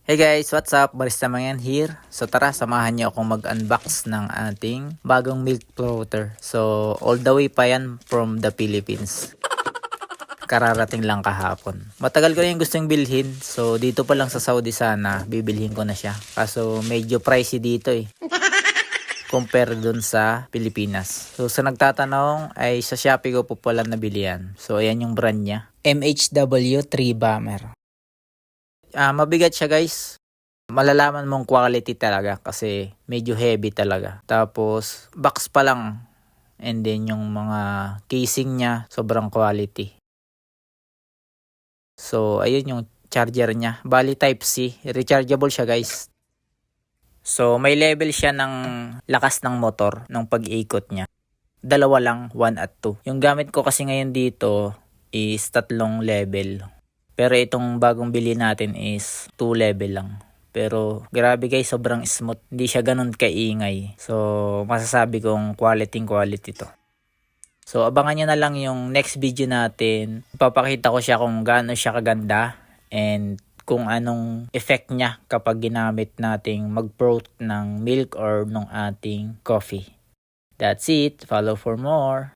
Hey guys, what's up? Barista Mangan here. So tara, samahan niyo akong mag-unbox ng ating bagong milk floater. So all the way pa yan from the Philippines. Kararating lang kahapon. Matagal ko na yung gustong bilhin. So dito pa lang sa Saudi sana, bibilhin ko na siya. Kaso medyo pricey dito eh. Compare dun sa Pilipinas. So sa nagtatanong ay sa Shopee ko po pala nabili yan. So ayan yung brand niya. MHW 3 Bomber. Mabigat siya guys. Malalaman mong quality talaga kasi medyo heavy talaga. Tapos box pa lang and then yung mga casing niya sobrang quality. So ayun yung charger niya. Bali type C. Rechargeable siya guys. So may level siya ng lakas ng motor ng pag-ikot niya. Dalawa lang, 1 at 2. Yung gamit ko kasi ngayon dito is 3 level. Pero itong bagong bili natin is 2 level lang. Pero grabe guys, sobrang smooth. Hindi siya ganun kaingay. So masasabi kong quality to. So abangan nyo na lang yung next video natin. Ipapakita ko siya kung gaano siya kaganda and kung anong effect niya kapag ginamit nating mag-prote ng milk or ng ating coffee. That's it. Follow for more.